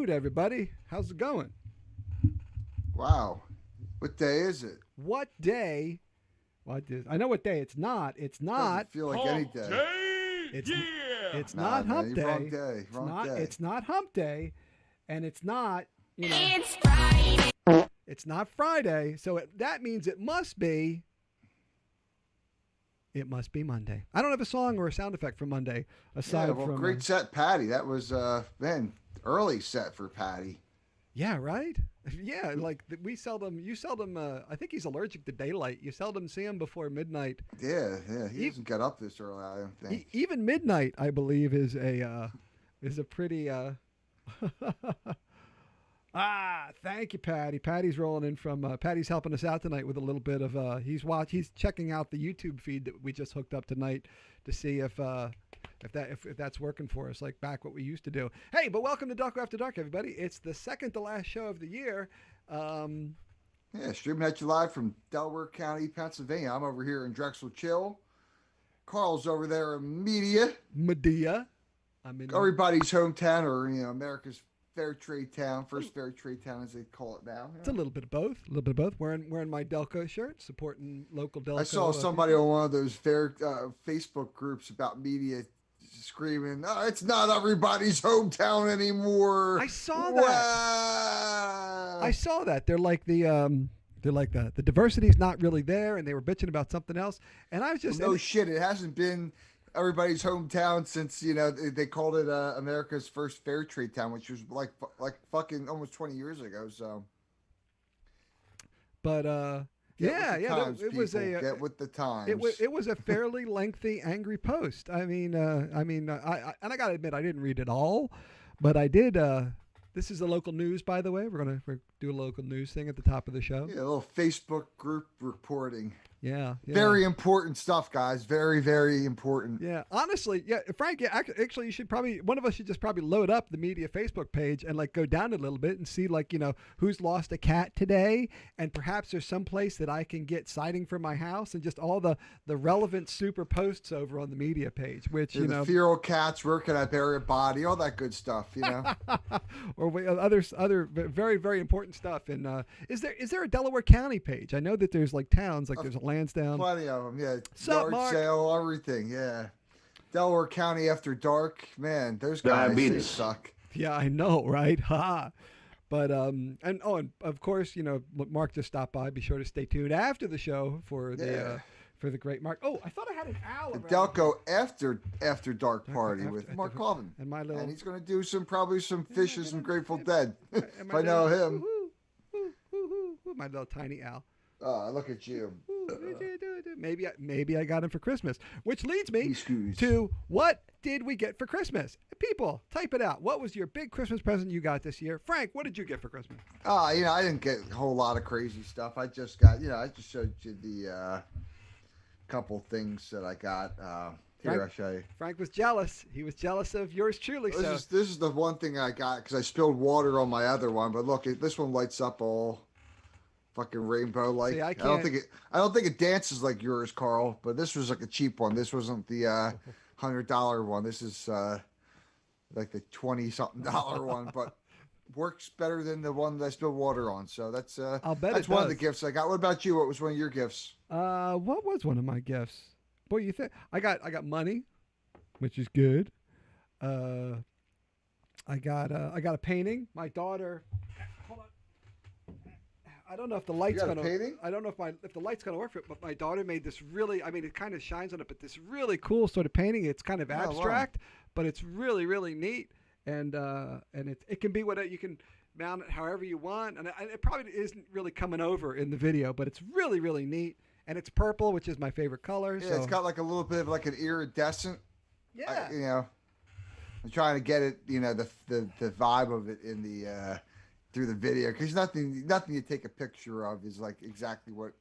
Toot, everybody. How's it going? Wow. What day is it? What day? I know what day it's not. It's not. Doesn't feel like any Hump day. day? It's Yeah! it's Nah, not man, hump you're day. wrong day. It's Wrong not. day. It's not hump day, and it's not. It's Friday. It's not Friday. So that means it must be. It must be Monday. I don't have a song or a sound effect for Monday aside Yeah, well, from. great set, Patty. That was, man, early set for Patty. Yeah, right. Yeah, like we seldom. You seldom. I think he's allergic to daylight. You seldom see him before midnight. Yeah. He doesn't get up this early, I don't think. Even midnight, I believe, is a pretty. Thank you, Patty. Patty's rolling in from. Patty's helping us out tonight with a little bit of. He's checking out the YouTube feed that we just hooked up tonight to see if that's working for us, like back what we used to do. Hey, but welcome to Delco After Dark, everybody. It's the second to last show of the year. Yeah, streaming at you live from Delaware County, Pennsylvania. I'm over here in Drexel Chill. Carl's over there in Medea. I'm in everybody's hometown, or America's fair trade town, first fair trade town as they call it now. It's a little bit of both. A little bit of both. Wearing my Delco shirt, supporting local Delco. I saw somebody on one of those fair Facebook groups about media screaming, "Oh, it's not everybody's hometown anymore." I saw that. Wow. I saw that. They're like the diversity's not really there, and they were bitching about something else. And I was just no shit. It hasn't been everybody's hometown since they called it America's first fair trade town, which was like fucking almost 20 years ago. So, but times, it was people. Get with the times. It was a fairly lengthy, angry post. I gotta admit, I didn't read it all, but I did. This is the local news, by the way. We're do a local news thing at the top of the show. Yeah, a little Facebook group reporting. Yeah. Very important stuff, guys. Very, very important. Yeah, honestly, yeah, Frank. Yeah, actually, one of us should just probably load up the media Facebook page and like go down a little bit and see who's lost a cat today, and perhaps there's some place that I can get siding for my house, and just all the relevant super posts over on the media page, which the feral cats, where can I bury a body, all that good stuff, or other very, very important stuff. And is there a Delaware County page? I know that there's like towns, like there's a Lansdowne. Plenty of them, yeah. Sup, Yard Mark? sale, everything, yeah. Delaware County After Dark, man, those guys they suck. Yeah, I know, right? Ha. But and of course, Mark just stopped by. Be sure to stay tuned after the show for the great Mark. Oh, I thought I had an owl. The around Delco After Dark party with Mark Colvin, and he's going to do probably some Fishes and Grateful Dead. If I little- know him. My little tiny owl. Oh, look at you. Maybe I got him for Christmas, which leads me Excuse. to what did we get for Christmas? People, type it out. What was your big Christmas present you got this year? Frank, what did you get for Christmas? I didn't get a whole lot of crazy stuff. I just got, I just showed you the couple things that I got. Here, I'll show you. Frank was jealous. He was jealous of yours truly. This is the one thing I got because I spilled water on my other one. But look, this one lights up all fucking rainbow like. See, I don't think it dances like yours, Carl. But this was like a cheap one. This wasn't the $100 one. This is like the $20-something one, but works better than the one that I spilled water on. So that's I'll bet that's it one of does. the gifts I got. What about you? What was one of your gifts? What was one of my gifts? Boy, you think I got money, which is good. I got a painting. My daughter. Hold on. I don't know if the light's You got a gonna. painting? I don't know if the light's gonna work for it, but my daughter made this really. I mean, it kind of shines on it, but this really cool sort of painting. It's kind of wow. abstract, but it's really, really neat, and it can be whatever you can mount it however you want, and it probably isn't really coming over in the video, but it's really, really neat. And it's purple, which is my favorite color. Yeah, so. it's got like a little bit of like an iridescent. Yeah. I'm trying to get it, the vibe of it in the through the video, because nothing you take a picture of is like exactly what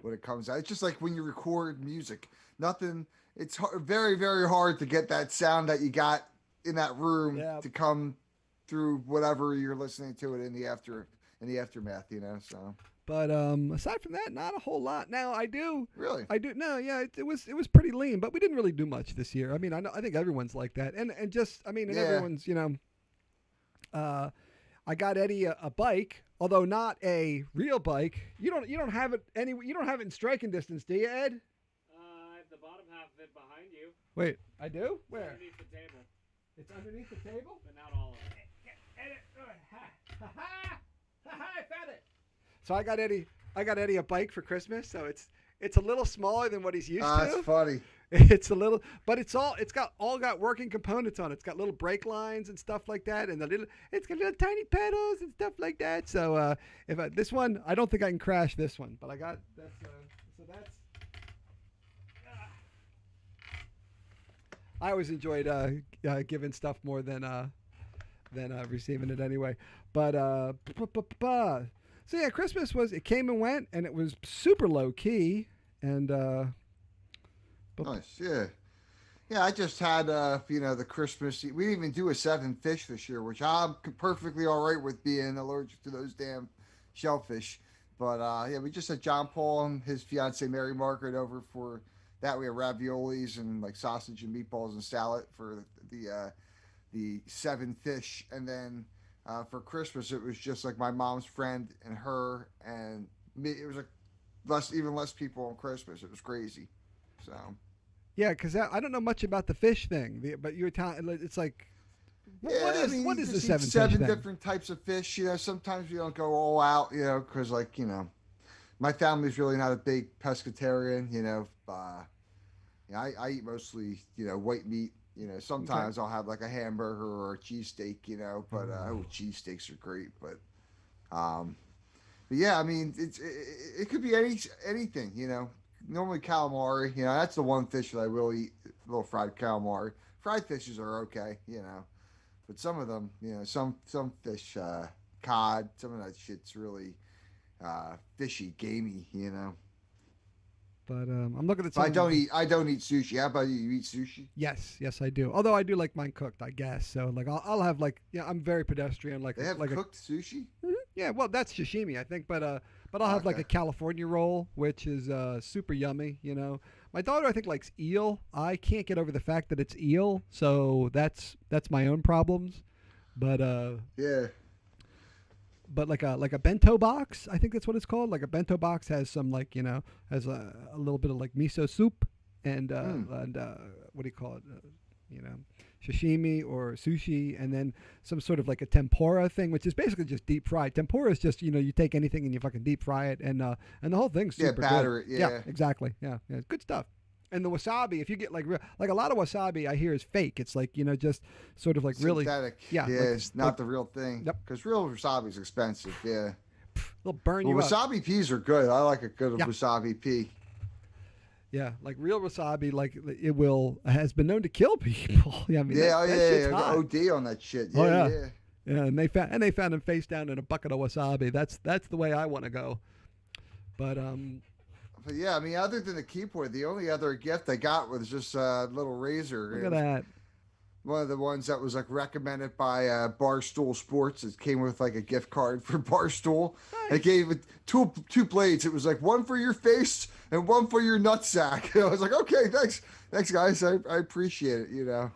it comes out. It's just like when you record music, nothing. It's very, very hard to get that sound that you got in that room to come through whatever you're listening to it in the aftermath. So. But aside from that, not a whole lot. Now I do. Really? I do. No, yeah, it was pretty lean, but we didn't really do much this year. I mean, I think everyone's like that, and just everyone's I got Eddie a bike, although not a real bike. You don't have it you don't have it in striking distance, do you, Ed? The bottom half of it behind you. Wait, I do? Where? Underneath the table, It's underneath the table? but not all of it. I found it. So I got Eddie a bike for Christmas, so it's a little smaller than what he's used to. That's funny. It's a little, but it's got working components on it. It's got little brake lines and stuff like that, and it's got little tiny pedals and stuff like that. So this one, I don't think I can crash this one, but I got that's so that's. I always enjoyed giving stuff more than receiving it anyway. But so yeah, Christmas it came and went, and it was super low key, and Nice, yeah. Yeah, I just had, the Christmas. We didn't even do a 7 fish this year, which I'm perfectly all right with being allergic to those damn shellfish. But, yeah, we just had John Paul and his fiancee Mary Margaret over for that. We had raviolis and, like, sausage and meatballs and salad for the 7 fish. And then for Christmas, it was just, like, my mom's friend and her and me. It was, like, even less people on Christmas. It was crazy. So... yeah, because I don't know much about the fish thing, but you were telling it's like, what is the seven seven fish different types of fish? Sometimes we don't go all out, because my family's really not a big pescatarian. I eat mostly white meat. Sometimes I'll have like a hamburger or a cheesesteak. But cheesesteaks are great. But yeah, I mean it could be anything. Normally calamari, that's the one fish that I will eat, little fried calamari. Fried fishes are okay, but some of them, some fish, cod, some of that shit's really fishy, gamey, But I'm looking at But some. I don't eat sushi. How about you? You eat sushi? Yes, I do. Although I do like mine cooked, I guess. So like I'll have I'm very pedestrian. Like They have like cooked sushi? yeah, well that's sashimi, I think. But I'll have like Okay. a California roll, which is super yummy. My daughter I think likes eel. I can't get over the fact that it's eel, so that's my own problems. But Yeah. but like a bento box, I think that's what it's called. Like a bento box has some has a little bit of like miso soup and what do you call it? Sashimi or sushi, and then some sort of like a tempura thing, which is basically just deep fried. Tempura is just you take anything and you fucking deep fry it, and the whole thing's super batter good. it, yeah. Exactly. Yeah, it's good stuff. And the wasabi, if you get like a lot of wasabi, I hear is fake. It's like just sort of like really Synthetic. yeah, Yeah, like- it's not like- the real thing. Yep. Because real wasabi's expensive, yeah. they'll burn Well, you up. wasabi peas are good. I like a good Yeah. wasabi pea. Yeah, like real wasabi, like has been known to kill people. Yeah, I mean that shit's hot. OD on that shit. Yeah, Oh, yeah. yeah. Yeah, and they found him face down in a bucket of wasabi. That's the way I want to go. But But yeah, I mean, other than the keyboard, the only other gift I got was just a little razor. look It at was that. One of the ones that was like recommended by Barstool Sports. It came with like a gift card for Barstool. Nice. It gave it two blades. It was like one for your face and one for your nutsack. I was like, okay, thanks guys. I appreciate it.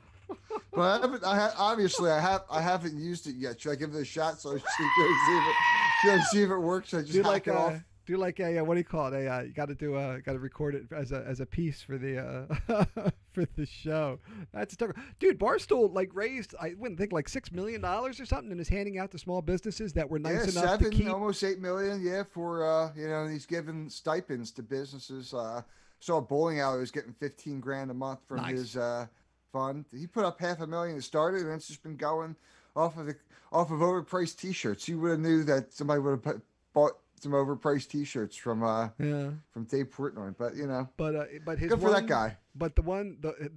But I haven't used it yet. Should I give it a shot so should I see if it works? Should I just Do hack like it off? do like a what do you call it? You got to record it as a piece for the for the show. That's dude. Barstool like raised I wouldn't think like $6 million or something, and is handing out to small businesses that were nice Yeah, enough to keep. almost 8 million. Yeah, for he's giving stipends to businesses. Saw a bowling alley was getting 15 grand a month from Nice. his fund. He put up $500,000 to start it, and it's just been going off of overpriced T-shirts. You would have knew that somebody would have bought some overpriced T-shirts from Dave Portnoy, but But his good for that guy. But the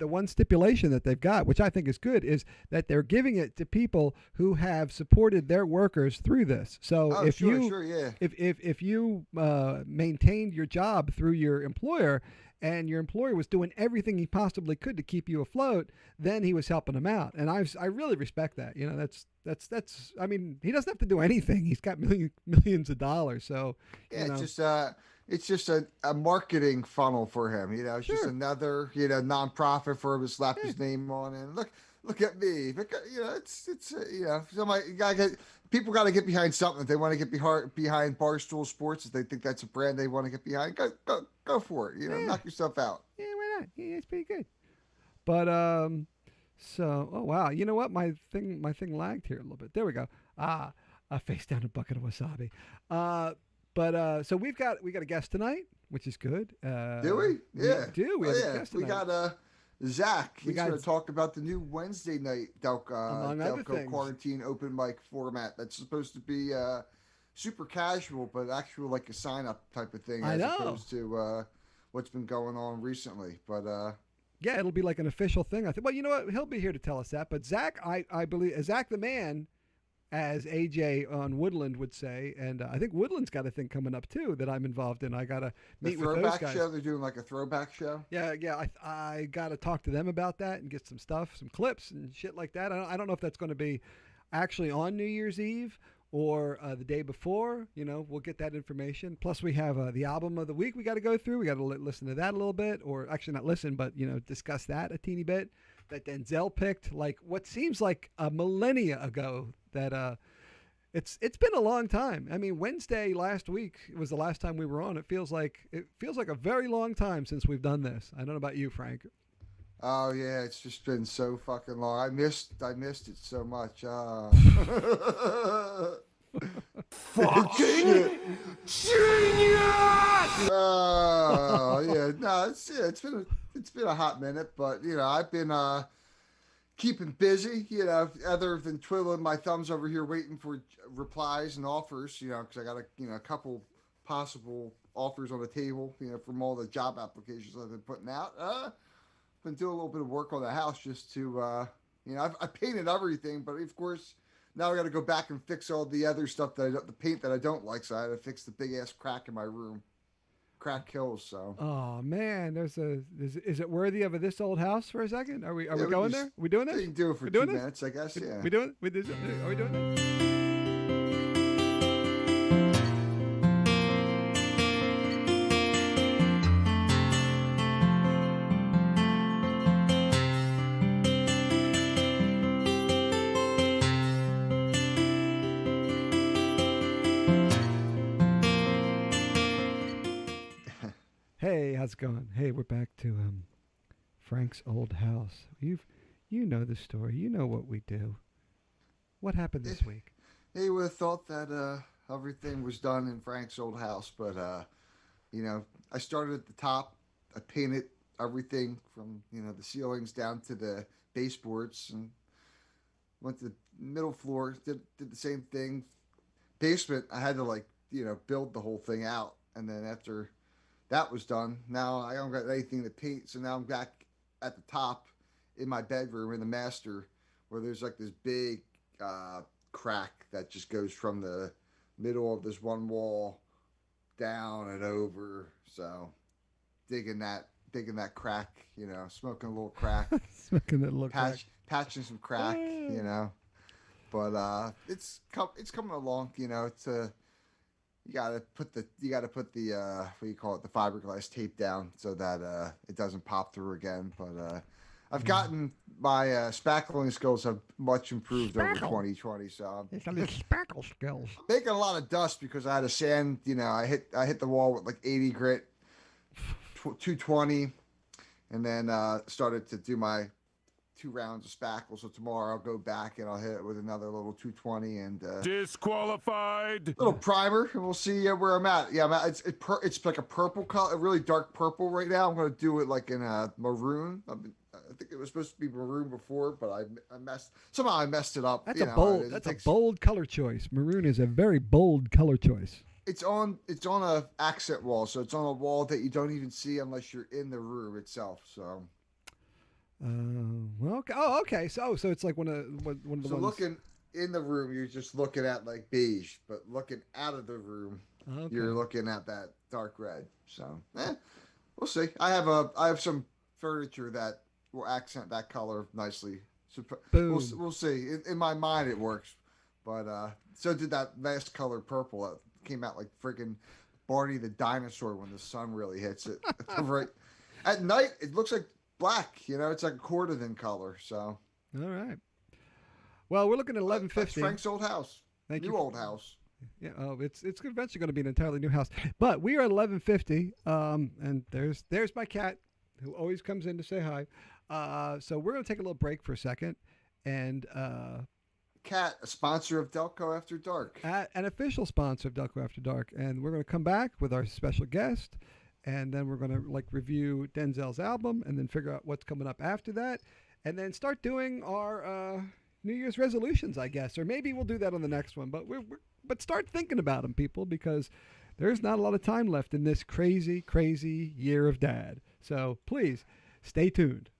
one stipulation that they've got, which I think is good, is that they're giving it to people who have supported their workers through this. So Oh, if sure, yeah. if you maintained your job through your employer, and your employer was doing everything he possibly could to keep you afloat, then he was helping them out, and I really respect that. That's I mean, he doesn't have to do anything. He's got millions of dollars, so Yeah, it's just a marketing funnel for him. It's just Sure. another nonprofit for him to slap his name on and look at me. But, it's somebody you gotta get people got to get behind something. If they want to get behind Barstool Sports, if they think that's a brand they want to get behind, go for it. You know, Yeah. knock yourself out. Yeah, why not? Yeah, it's pretty good. But so oh wow, you know what? My thing lagged here a little bit. There we go. Face down a bucket of wasabi. But so we got a guest tonight, which is good. Do we? Yeah. We do. We have a guest We tonight. got Zach. We He's got- going to talk about the new Wednesday night Among other Delco things. quarantine open mic format. That's supposed to be super casual, but actual like a sign up type of thing, I as know. opposed to what's been going on recently. But Yeah, it'll be like an official thing. I think. Well, you know what? He'll be here to tell us that. But Zach, I believe Zach the man, as AJ on Woodland would say, and I think Woodland's got a thing coming up too that I'm involved in. I gotta the meet with those throwback guys. show, they're doing like a throwback show. Yeah. I got to talk to them about that and get some stuff, some clips and shit like that. I don't know if that's going to be actually on New Year's Eve or the day before. You know, we'll get that information. Plus, we have the album of the week we got to go through. We got to listen to that a little bit, or actually not listen, but discuss that a teeny bit. That Denzel picked, like what seems like a millennia ago. That it's been a long time. I mean, Wednesday last week was the last time we were on. It feels like a very long time since we've done this. I don't know about you, Frank. Oh yeah, it's just been so fucking long. I missed it so much. Fucking genius! Oh yeah, no, it's been a hot minute, but I've been keeping busy, other than twiddling my thumbs over here waiting for replies and offers, because I got a couple possible offers on the table, from all the job applications I've been putting out. Been doing a little bit of work on the house just to, I painted everything, but of course now I got to go back and fix all the other stuff the paint that I don't like. So I had to fix the big ass crack in my room. Crack kills. So. Oh man, is it worthy of this old house for a second? Are we Yeah, we going just- there? Are we doing We this? can do it for We're 2 doing this? minutes, I guess. Yeah. We doing? Are we doing this? Hey, how's it going? Hey, we're back to Frank's old house. You know the story. You know what we do. What happened this week? He would have thought that everything was done in Frank's old house, but I started at the top. I painted everything from the ceilings down to the baseboards, and went to the middle floor. Did the same thing. Basement, I had to build the whole thing out, and then after that was done, now I don't got anything to paint, so now I'm back at the top in my bedroom in the master, where there's like this big crack that just goes from the middle of this one wall down and over. So digging that crack, smoking a little crack, Smoking that little crack. patching some crack, But it's coming along, It's you gotta put the what do you call it, the fiberglass tape down so that it doesn't pop through again. But I've gotten my spackling skills have much improved over 2020. So It's a little spackle skills. I'm making a lot of dust because I had to sand. I hit the wall with like 80 grit, 220, and then started to do my 2 rounds of spackle. So tomorrow I'll go back and I'll hit it with another little 220 and Disqualified. little primer, and we'll see where I'm at. Yeah, it's like a purple color, a really dark purple right now. I'm going to do it like in a maroon. I think it was supposed to be maroon before, but I messed it up. That's You a know, bold. it That's takes- a bold color choice. Maroon is a very bold color choice. It's on a accent wall, so it's on a wall that you don't even see unless you're in the room itself. So. Well, okay. Oh, okay. So it's like one of the So ones. looking in the room, you're just looking at like beige, but looking out of the room, Okay. you're looking at that dark red. So, we'll see. I have some furniture that will accent that color nicely. So Boom. we'll see. In my mind, it works, but so did that last color purple. It came out like freaking Barney the dinosaur when the sun really hits it. Right at night, it looks like black. It's like a cordovan color. So. All right. Well, we're looking at That's 11:50. Frank's old house. Thank you. New old house. Yeah, it's eventually going to be an entirely new house. But we are at 11:50, and there's my cat who always comes in to say hi. So we're going to take a little break for a second, and Cat, a sponsor of Delco After Dark. an official sponsor of Delco After Dark, and we're going to come back with our special guest, and then we're going to review Denzel's album, and then figure out what's coming up after that, and then start doing our New Year's resolutions, I guess, or maybe we'll do that on the next one. But but start thinking about them, people, because there's not a lot of time left in this crazy, crazy year of Dad. So please stay tuned.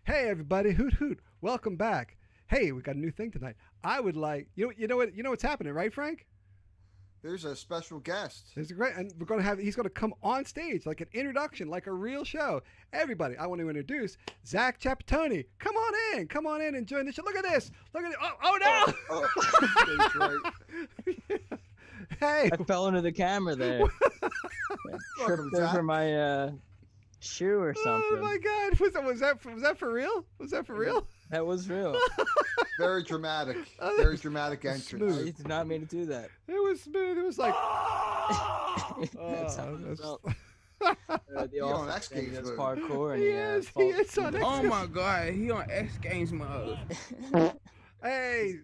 Hey everybody, hoot hoot! Welcome back. Hey, we got a new thing tonight. I would like you know what's happening, right, Frank? There's a special guest. There's a great, and we're gonna have. He's gonna come on stage like an introduction, like a real show. Everybody, I want to introduce Zach Chapitoni. Come on in, and join the show. Look at this. Look at it. Oh no! That's right. Hey, I fell into the camera there. Welcome, Tripped Zach. over my shoe or something. oh my God! Was that for real? Was that for real? That was real. Very dramatic. Oh, Very dramatic entrance. smooth. I did not mean to do that. It was smooth. It was like. That's how it that's- felt. The He on awesome X thing Games is mode. parkour, and He is on X Oh my god, he on X Games mode. Hey,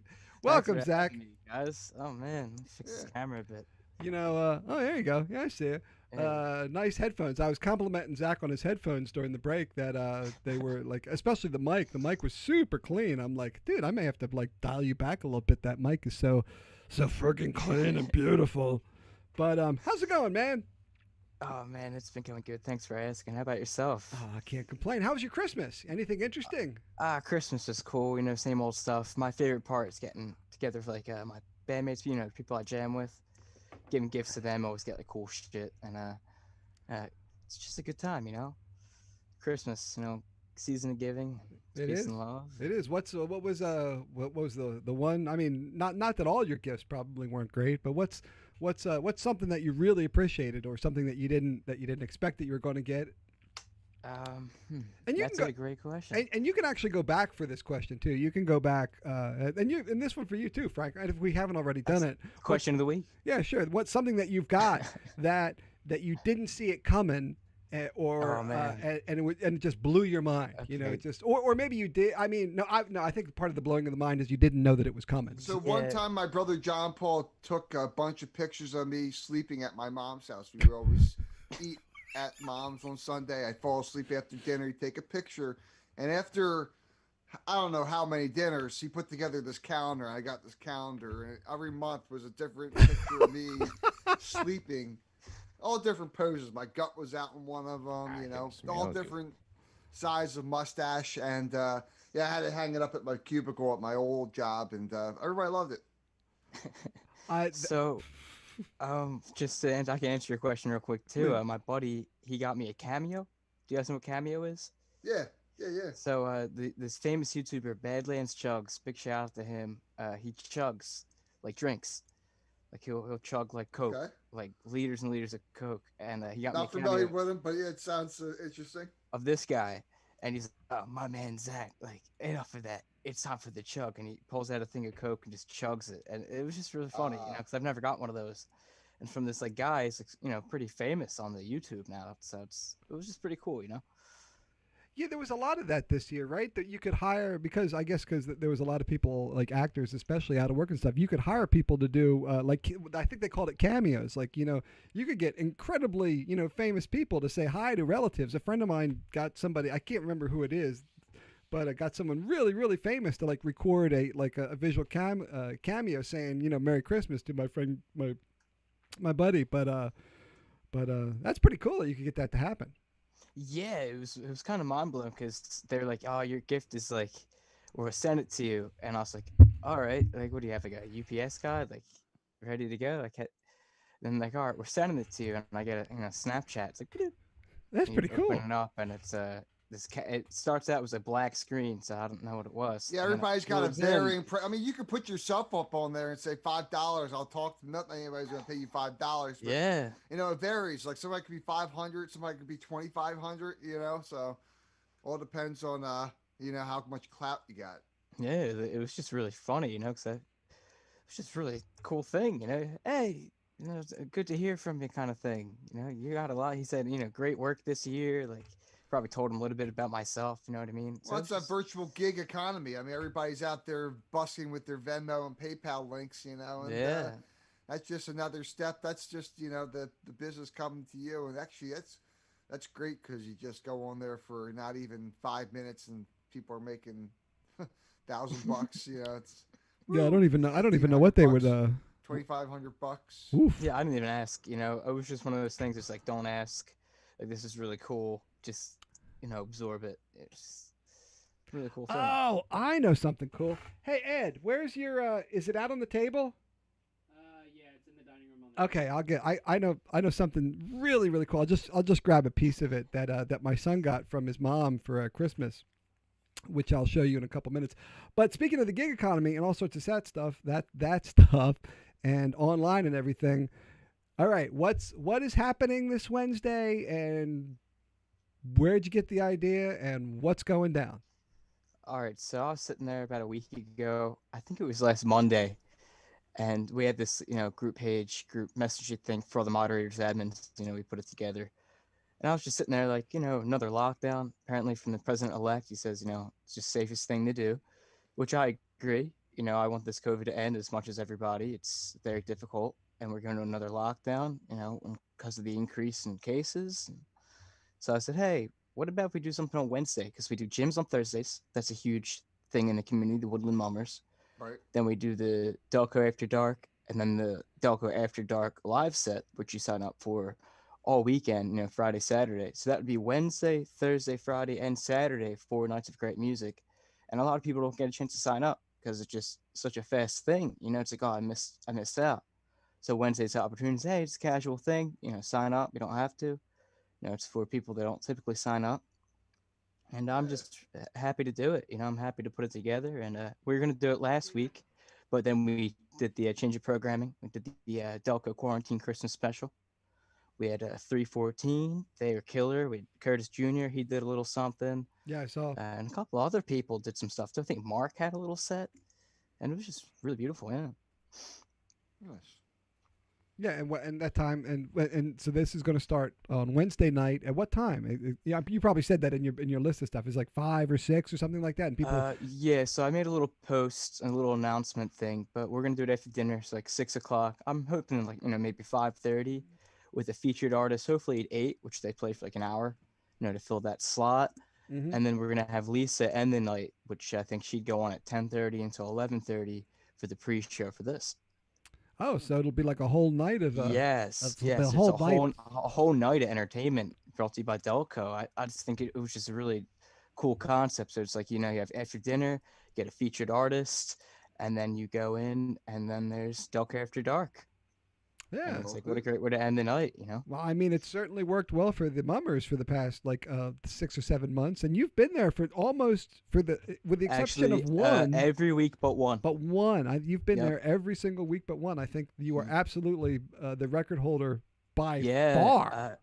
welcome, Thanks for Zach. having me, guys. Oh man, let me fix the camera a bit. You know, oh, there you go. Yeah, I see it. Yeah. Nice headphones. I was complimenting Zach on his headphones during the break that they were like, especially the mic. The mic was super clean. I'm like, dude, I may have to like dial you back a little bit. That mic is so freaking clean and beautiful. But how's it going, man? Oh man, it's been going good. Thanks for asking. How about yourself? Oh, I can't complain. How was your Christmas? Anything interesting? Christmas is cool. You know, same old stuff. My favorite part is getting together with like my bandmates. You know, people I jam with, giving gifts to them. Always get like cool shit, and it's just a good time. You know, Christmas. You know, season of giving, It peace is. and love. It is. What was the one? I mean, not that all your gifts probably weren't great, but what's something that you really appreciated, or something that you didn't expect that you were going to get? And you That's can a go, great question. and you can actually go back for this question too. You can go back, and this one for you too, Frank. If we haven't already done it, Question of the week. yeah, sure. What's something that you've got that you didn't see it coming, or Oh, man. and it just blew your mind. You know, Okay. just or maybe you did. I mean, no, I think part of the blowing of the mind is you didn't know that it was coming. So one Yeah. time, my brother John Paul took a bunch of pictures of me sleeping at my mom's house. We would always eat at mom's on Sunday. I'd fall asleep after dinner. He'd take a picture, and after I don't know how many dinners, he put together this calendar. I got this calendar, and every month was a different picture of me sleeping, all different poses. My gut was out in one of them, you know, all different size of mustache, and yeah, I had to hang it up at my cubicle at my old job, and everybody loved it. So, just to I can answer your question real quick too. Please. My buddy, he got me a Cameo. Do you guys know what Cameo is? Yeah, yeah, yeah. So, this famous YouTuber, Badlands Chugs, big shout out to him. He chugs like drinks, like he'll chug like Coke, Okay. like liters and liters of Coke, and he got Not me a familiar Cameo with him, but yeah, it sounds interesting. of this guy, and he's like, oh, my man Zach, like enough of that. It's time for the chug, and he pulls out a thing of Coke and just chugs it, and it was just really funny, you know, because I've never got one of those. And from this like guy, he's you know pretty famous on the YouTube now, so it was just pretty cool, you know. Yeah, there was a lot of that this year, right? That you could hire because there was a lot of people like actors, especially out of work and stuff. You could hire people to do like I think they called it cameos. Like you could get incredibly famous people to say hi to relatives. A friend of mine got somebody, I can't remember who it is, but I got someone really really famous to like record a visual cameo saying Merry Christmas to my friend my buddy. But that's pretty cool that you could get that to happen. Yeah, it was kind of mind blowing because they're like, oh, your gift is like, we'll send it to you, and I was like, all right, like, what do you have, like a UPS guy, like, ready to go, like, then like, all right, we're sending it to you, and I get a Snapchat, it's like, "Doo-doo." That's And you pretty cool. open it up, and it's it starts out as a black screen, so I don't know what it was. Yeah, and then it everybody's got a moves in. varying. I mean, you could put yourself up on there and say $5. I'll talk to nothing. Anybody's gonna pay you $5. But, Yeah, it varies. Like somebody could be 500, somebody could be 2,500. So all depends on how much clout you got. yeah, it was just really funny, because it was just really cool thing, hey, it's good to hear from you kind of thing, you got a lot. He said, great work this year, like probably told him a little bit about myself, you know what I mean? Well, it's it's a just- virtual gig economy. I mean, everybody's out there busting with their Venmo and PayPal links, and yeah, that's just another step. That's just the business coming to you, and actually that's great because you just go on there for not even 5 minutes, and people are making $1,000. It's Yeah, I don't even know what they would. $2,500. Oof. yeah, I didn't even ask, it was just one of those things. It's like, don't ask, like, this is really cool, just absorb it. It's a really cool thing. Oh, I know something cool. Hey Ed, where's your? Is it out on the table? Yeah, it's in the dining room on the Okay, I'll get. I know something really really cool. I'll just grab a piece of it that my son got from his mom for Christmas, which I'll show you in a couple minutes. But speaking of the gig economy and all sorts of stuff, that stuff, and online and everything. All right, what is happening this Wednesday, and where'd you get the idea, and what's going down? All right, so I was sitting there about a week ago. I think it was last Monday, and we had this, group page, group messaging thing for all the moderators, admins. We put it together, and I was just sitting there like, another lockdown. Apparently, from the president-elect, he says, it's just safest thing to do, which I agree. I want this COVID to end as much as everybody. It's very difficult, and we're going to another lockdown, because of the increase in cases. So I said, hey, what about if we do something on Wednesday? Because we do gyms on Thursdays. That's a huge thing in the community, the Woodland Mummers. Right. Then we do the Delco After Dark, and then the Delco After Dark live set, which you sign up for all weekend, Friday, Saturday. So that would be Wednesday, Thursday, Friday, and Saturday, 4 nights of great music. And a lot of people don't get a chance to sign up because it's just such a fast thing. It's like, oh, I missed out. So Wednesday's the opportunity. Hey, it's a casual thing. Sign up. You don't have to. It's for people that don't typically sign up. And I'm just happy to do it. I'm happy to put it together. And we were going to do it last week, but then we did the change of programming. We did the Delco Quarantine Christmas Special. We had 314. They were killer. We had Curtis Jr. He did a little something. Yeah, I saw. And a couple other people did some stuff too. I think Mark had a little set. And it was just really beautiful. Yeah. Nice. Yeah, and that time, and so this is going to start on Wednesday night. At what time? Yeah, you probably said that in your list of stuff. It's like 5 or 6 or something like that. And people. Yeah. So I made a little post, a little announcement thing, but we're gonna do it after dinner. So like 6 o'clock. I'm hoping maybe 5:30, with a featured artist. Hopefully at 8, which they play for like an hour, to fill that slot. Mhm. And then we're gonna have Lisa end the night, which I think she'd go on at 10:30 until 11:30 for the pre-show for this. Oh, so it'll be like a whole night of yes, the it's whole night. a whole night of entertainment brought to you by Delco. I just think it was just a really cool concept. So it's like, you have after dinner, get a featured artist, and then you go in, and then there's Delco After Dark. Yeah, And it's like, what a great way to end the night, Well, I mean, it's certainly worked well for the Mummers for the past 6 or 7 months, and you've been there for almost with the exception Actually, of one. every week but one. But one, you've been Yep. there every single week but one. I think you are absolutely the record holder by Yeah, far.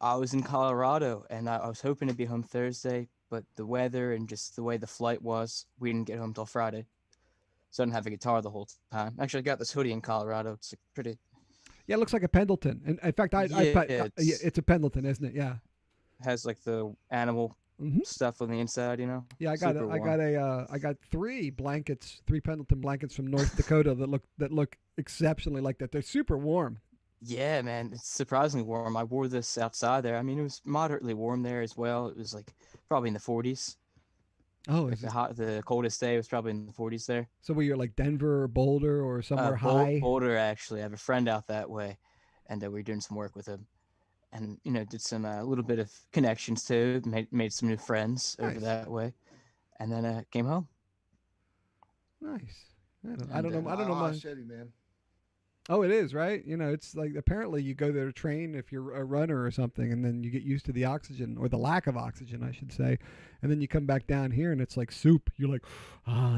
I was in Colorado, and I was hoping to be home Thursday, but the weather and just the way the flight was, we didn't get home till Friday. So I didn't have a guitar the whole time. Actually, I got this hoodie in Colorado. It's pretty. Yeah, it looks like a Pendleton. And in fact, it's a Pendleton, isn't it? Yeah. Has like the animal Mhm. stuff on the inside, Yeah, Super warm. I got 3 Pendleton blankets from North Dakota that look exceptionally like that. They're super warm. Yeah, man, it's surprisingly warm. I wore this outside there. I mean, it was moderately warm there as well. It was like probably in the 40s. Oh, Like is it, the coldest day was probably in the 40s there. so were you like Denver or Boulder or somewhere high? Boulder, actually. I have a friend out that way, and we were doing some work with him, and did some little bit of connections too. Made some new friends over Nice. that way, and then came home. Nice. I don't know much. Shitty, man. Oh, it is, right? It's like apparently you go there to train if you're a runner or something, and then you get used to the oxygen or the lack of oxygen, I should say, and then you come back down here and it's like soup. You're like,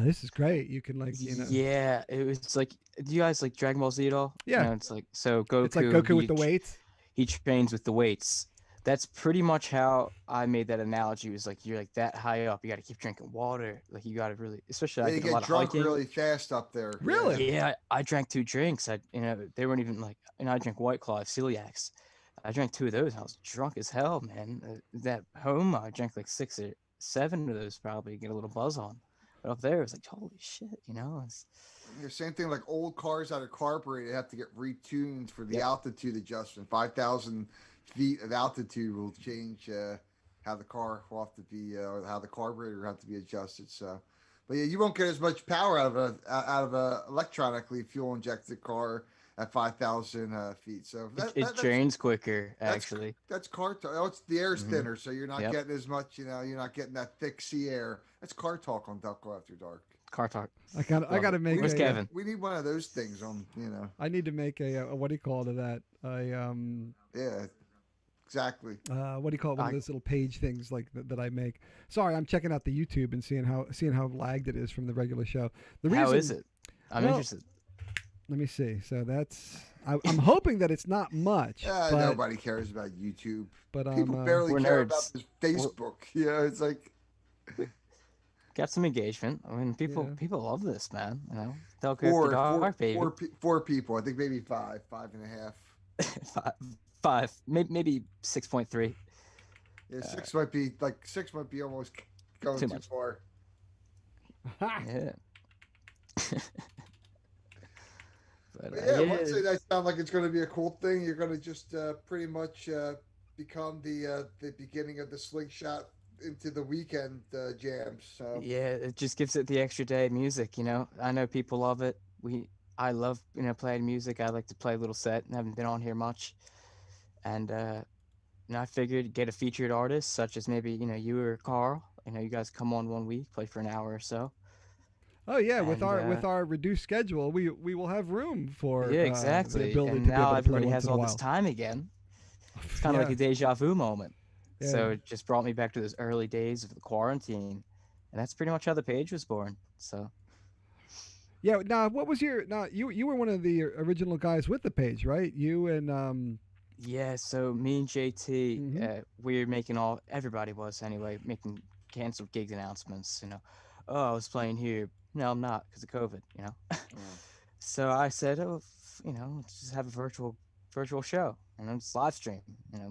this is great. You can Yeah, it was like, do you guys like Dragon Ball Z at all? Yeah. It's like, so Goku. It's like Goku with the weights. He trains with the weights. That's pretty much how I made that analogy. It was like, you're like that high up, you got to keep drinking water. Like you got to really, especially I They did a get lot of drunk hiking. really fast up there. Really? Yeah, I drank 2 drinks. They weren't even like, I drank White Claw, celiacs. I drank 2 of those. I was drunk as hell, man. That home, I drank like 6 or 7 of those probably, get a little buzz on. But up there, it was like, holy shit, It's, The same thing like old cars out of carburetor, they have to get retuned for the Yep. altitude adjustment. 5,000 feet of altitude will change how the car will have to be, or how the carburetor will have to be adjusted. So, but yeah, you won't get as much power out of a electronically fuel injected car at 5,000 feet. So it drains quicker, actually. That's car talk. Oh, it's the air's Mhm. thinner, so you're not Yep. getting as much. You're not getting that thick sea air. That's car talk on Delco After Dark. Car talk. I got to make. Where's Kevin? We need one of those things on. I need to make a what do you call it? That Yeah, exactly. what do you call it? One of those little page things like that I make. Sorry, I'm checking out the YouTube and seeing how lagged it is from the regular show. How is it? I'm well, interested. Let me see. So I'm hoping that it's not much. But, Nobody cares about YouTube. but People I'm barely We're care nerds. about this Facebook. It's like Got some engagement. I mean, people Yeah. people love this, man. Delco After Dark, baby. four people. I think maybe five and a half. five, maybe 6.3. Yeah, six might be almost going Too too much. far. Yeah. But But yeah, once that sounds like it's going to be a cool thing, you're going to just pretty much become the beginning of the slingshot into the weekend jams. So yeah, it just gives it the extra day of music, you know. I know people love it. I love, playing music. I like to play a little set and haven't been on here much. And I figured get a featured artist such as maybe, you or Carl. You guys come on one week, play for an hour or so. Oh yeah, with And our reduced schedule, we will have room for yeah, the exactly. ability And to be able now to play everybody once has in a all while. this time again. It's kind of Yeah. like a deja vu moment. Yeah. So it just brought me back to those early days of the quarantine. And that's pretty much how the page was born. So Yeah. Now, what was your? Now, you were one of the original guys with the page, right? You and yeah, so me and JT, Mhm. we were making everybody was anyway, making canceled gig announcements. Oh, I was playing here. No, I'm not because of COVID. So I said, oh, let's just have a virtual show and then just live stream.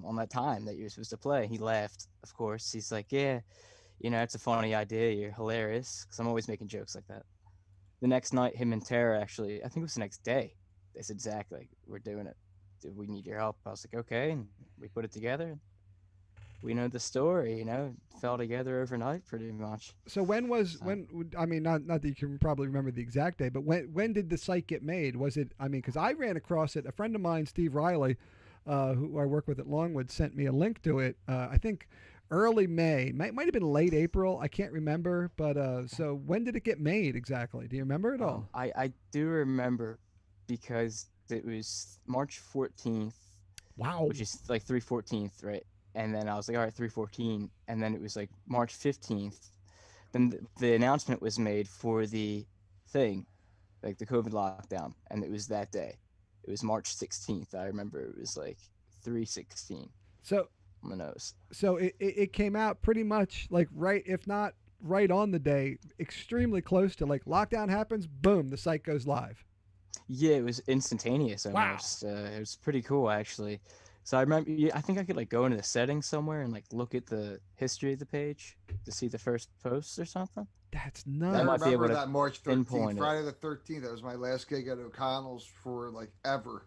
On that time that you're supposed to play. He laughed, of course. He's like, yeah, it's a funny idea. You're hilarious because I'm always making jokes like that. The next night, him and Tara actually, I think it was the next day. They said, Zach, like, we're doing it. We need your help. I was like, okay, and we put it together. We know the story, fell together overnight pretty much. So when was So- when? I mean, not that you can probably remember the exact day, but when did the site get made? Was it? I mean, because I ran across it. A friend of mine, Steve Riley, who I work with at Longwood, sent me a link to it. I think early May, might have been late April. I can't remember. But so when did it get made exactly? Do you remember at all? I do remember because it was March 14th, Wow. which is like 3/14th, right? And then I was like, all right, 3/14, and then it was like March 15th. Then the announcement was made for the thing, like the COVID lockdown, and it was that day. It was March 16th. I remember it was like 3/16 So on the nose. so it came out pretty much like right, if not right on the day, extremely close to like lockdown happens. Boom, the site goes live. Yeah, it was instantaneous Wow. almost. It was pretty cool actually. So I remember, yeah, I think I could like go into the settings somewhere and like look at the history of the page to see the first posts or something. That's I nuts. might be able remember to that March 13th, pinpoint it. Friday the 13th. That was my last gig at O'Connell's for like ever.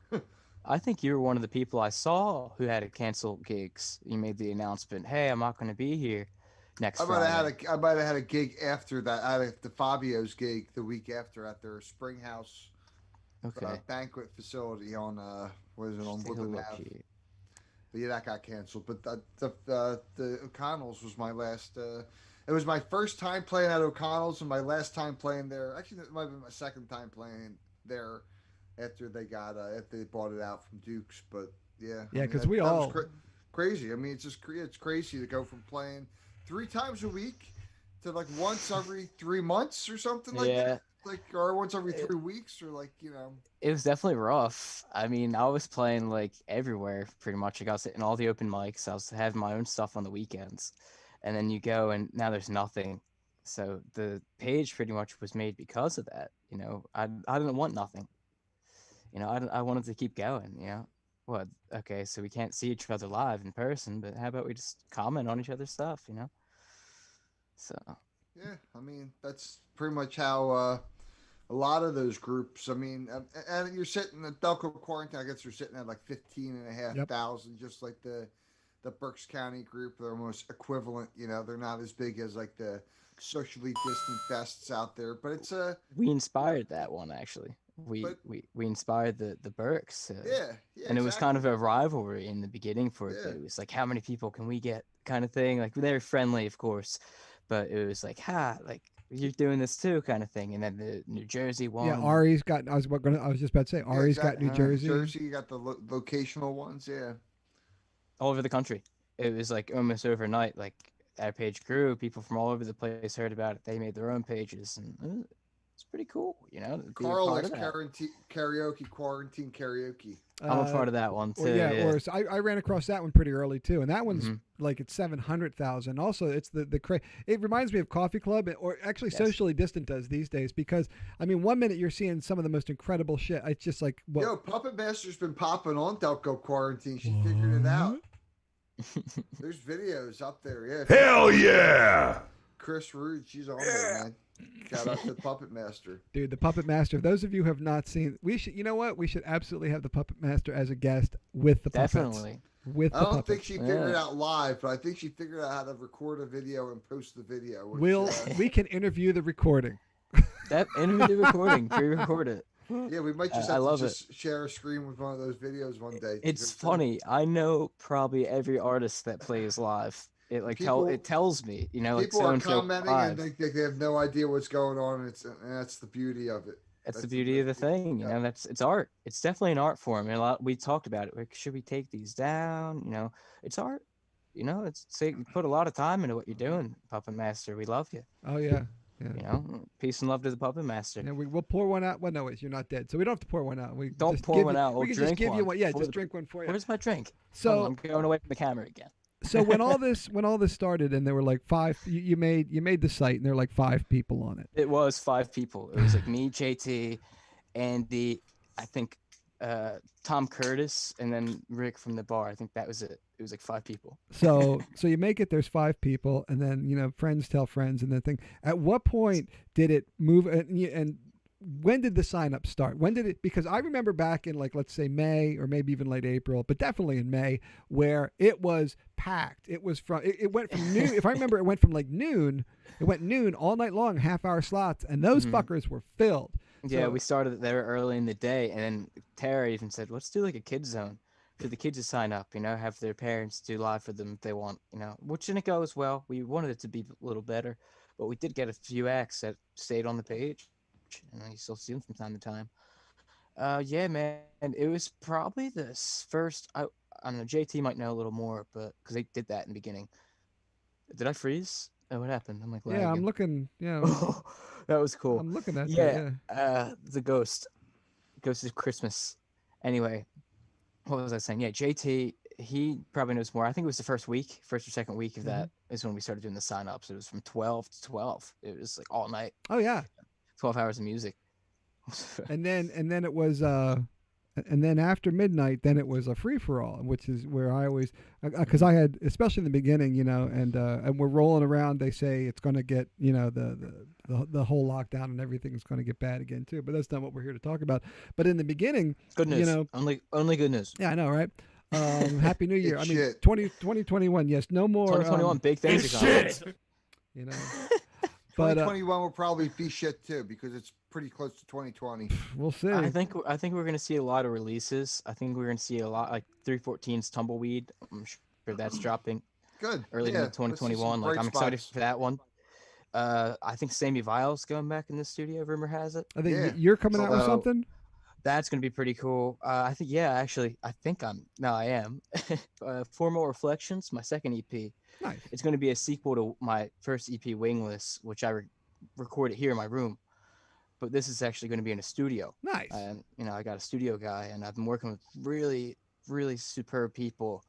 I think you were one of the people I saw who had to cancel gigs. You made the announcement, "Hey, I'm not going to be here next I might Friday." have had a gig after that. I had the Fabio's gig the week after at their Spring House Okay. banquet facility on what is it on Take a Woodland look Ave. here. But yeah, that got canceled. But the O'Connell's was my last. It was my first time playing at O'Connell's and my last time playing there. Actually, it might have been my second time playing there after after they bought it out from Duke's. But yeah, Yeah, 'cause that we was all- crazy. I mean, it's crazy to go from playing 3 times a week to like once every 3 months or something like Yeah. that. Like or once every 3 weeks or like It was definitely rough. I mean, I was playing like everywhere pretty much. Like, I was hitting all the open mics. I was having my own stuff on the weekends. And then you go and now there's nothing. So the page pretty much was made because of that. I didn't want nothing. I wanted to keep going. What? Okay, so we can't see each other live in person, but how about we just comment on each other's stuff, So Yeah, I mean that's pretty much how a lot of those groups. I mean, and you're sitting at Delco Quarantine. I guess you're sitting at like 15,500, just like the Berks County group. They're almost equivalent. They're not as big as like the socially distant fests out there, but it's we inspired that one actually. We But- we inspired the Burks. yeah, And it was kind of exactly. a rivalry in the beginning for it. Yeah. It was like, how many people can we get kind of thing. Like they were friendly, of course, but it was like, like you're doing this too kind of thing. And then the New Jersey one. Yeah, Ari's got. I was just about to say Yeah, Ari's got New Jersey. Jersey, you got the locational ones. Yeah. all over the country. It was like almost overnight. Like our page grew. People from all over the place heard about it. They made their own pages, and it's pretty cool. To be a Carl part likes of that. quarantine karaoke. I'm a part of that one too. Well, yeah, yeah. or so I ran across that one pretty early too, and that one's Mhm. like it's 700,000. Also, it's the it reminds me of Coffee Club, or actually Yes. Socially Distant does these days, because I mean, one minute you're seeing some of the most incredible shit. It's just like, well, Yo, Puppet Master's been popping on Delco Quarantine. She figured it out. There's videos up there. Yeah. Hell yeah! Chris Rude, she's on there, man. Shout out to Puppet Master. Dude, the Puppet Master. Those of you who have not seen, we should. You know what? We should absolutely have the Puppet Master as a guest with the puppets. Definitely. With I the don't puppets. think she figured it Yeah. out live, but I think she figured out how to record a video and post the video. Which, We can interview the recording. That interview the recording, pre-record it. yeah, we might just I have to love just share a screen with one of those videos one day. It's Because, funny. I know probably every artist that plays live. It like People- it tells me, you know, like People are so-and-so commenting live. and they have no idea what's going on. And that's the beauty of it. That's the that's beauty of the best. thing, you Yeah. know. It's art. It's definitely an art form, and we talked about it. Like, should we take these down? You know, it's art. You know, you put a lot of time into what you're doing, Puppet Master. We love you. Oh yeah. You know, peace and love to the Puppet Master. Yeah, we'll pour one out. Well, no, wait, you're not dead, so we don't have to pour one out. We Don't just pour give one you- out, We we'll can just drink give you one one. Yeah, for just the- drink one for you. Where's my drink? So, I'm going away from the camera again. so when all this started, and there were like five, you made the site, and there were like 5 people on it. It was 5 people. It was like me, JT, Andy, I think Tom Curtis, and then Rick from the bar. I think that was it. It was like 5 people. So you make it. There's 5 people, and then friends tell friends, and then thing. At what point did it move? And when did the sign up start? When did it? Because I remember back in like, let's say May or maybe even late April, but definitely in May, where it was packed. It was it went from noon. If I remember, it went from like noon. It went noon all night long, half-hour slots, and those fuckers were filled. Yeah, So- we started there early in the day, and then Tara even said, let's do like a kids zone for the kids to sign up, have their parents do live for them if they want, which didn't go as well. We wanted it to be a little better, but we did get a few acts that stayed on the page, and you still see them from time to time. Yeah, man, and it was probably the first, I don't know, JT might know a little more, but because they did that in the beginning. Did I freeze? Oh, what happened? I'm like, Yeah, I'm lagging. looking. That was cool. I'm looking at Yeah, that. the Ghost of Christmas. Anyway, what was I saying? Yeah, JT, he probably knows more. I think it was the first or second week of that is when we started doing the sign-ups. It was from 12 to 12. It was like all night, Oh yeah. 12 hours of music. And then it was and then after midnight, then it was a free for all, which is where I always, because I had, especially in the beginning, and we're rolling around. They say it's going to get, the whole lockdown and everything is going to get bad again too. But that's not what we're here to talk about. But in the beginning, Good news. know- only good news. yeah, I know, right? Happy New Year. It's I mean, shit. 2021. Yes, no more. 2021, big things It's are coming. shit. You know, but 2021 will probably be shit too because it's pretty close to 2020. we'll see. I think we're gonna see a lot of releases. I think we're gonna see a lot like 314's Tumbleweed. I'm sure that's dropping Good. early yeah, in 2021. Like bright I'm excited spots. for that one. I think Sammy Vile's going back in the studio. Rumor has it. I think yeah. you're coming out with So- something. That's gonna be pretty cool. I think actually I am. Formal Reflections, my second EP. Nice. It's gonna be a sequel to my first EP, Wingless, which I recorded here in my room. But this is actually going to be in a studio. Nice. And I got a studio guy, and I've been working with really, really superb people,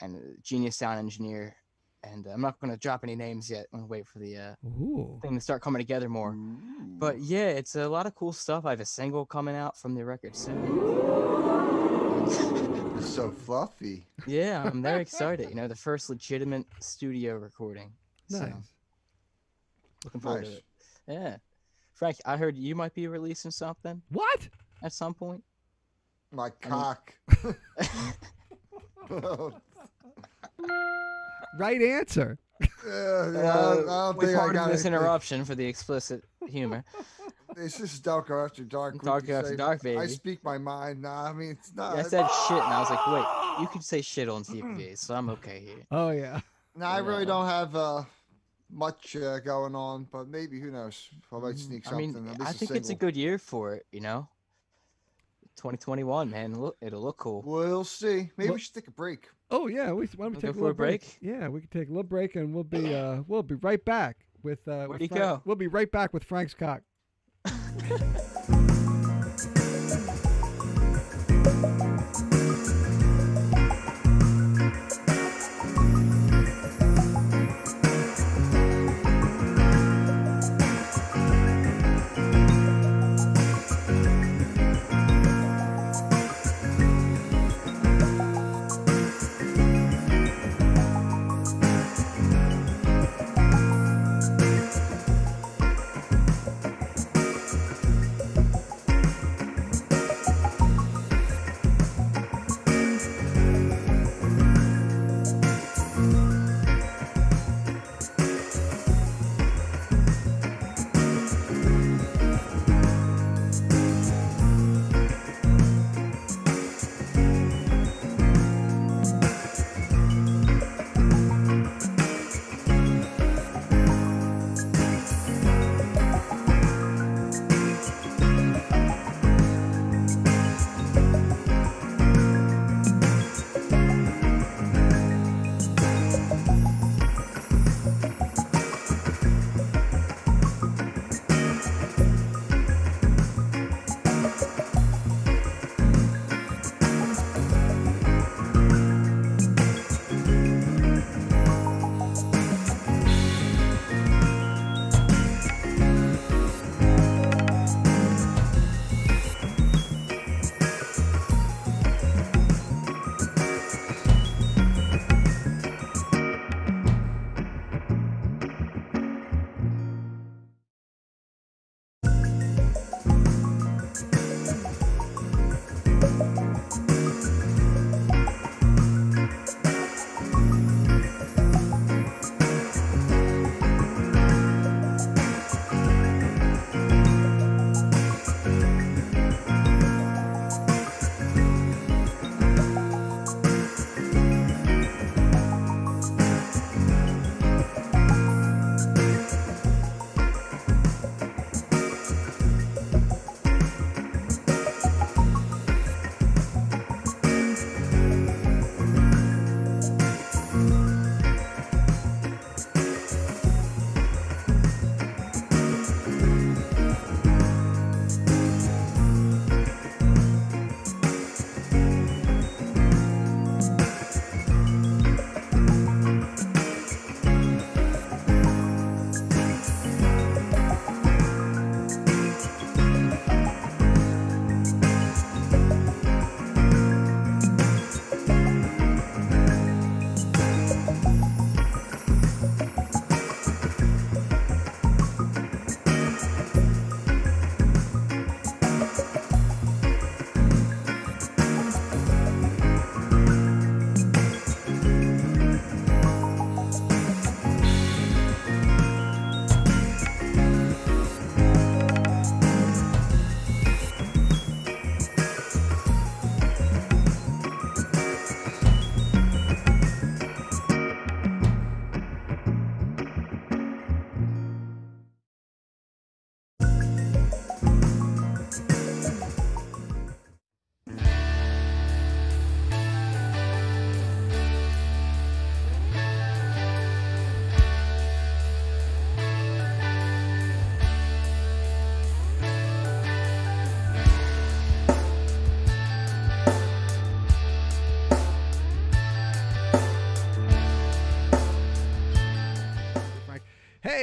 and a genius sound engineer. And I'm not going to drop any names yet. I'm going to wait for the Ooh. thing to start coming together more. But yeah, it's a lot of cool stuff. I have a single coming out from the record soon. It's so fluffy. Yeah, I'm very excited. The first legitimate studio recording. Nice. So, looking forward Nice. to it. Yeah. Frank, I heard you might be releasing something What? at some point. My cock. Right answer. I don't we think I pardon got this anything. interruption for the explicit humor. It's just Darko After Dark. we Dark can After say. Dark, baby. I speak my mind. Nah, I mean, it's not. I said shit, and I was like, wait, you can say shit on TV, so I'm okay here. Oh yeah. No, I really Yeah. don't have much going on, but maybe, who knows? I might sneak I something. mean, at least I think it's a single. good year for it, 2021, man. It'll look cool. We'll see. Maybe Well- we should take a break. Oh yeah. Why don't we Wanna take go a for little a break? Yeah, we can take a little break, and we'll be right back with. Where'd with he Frank. go? We'll be right back with Frank's cock.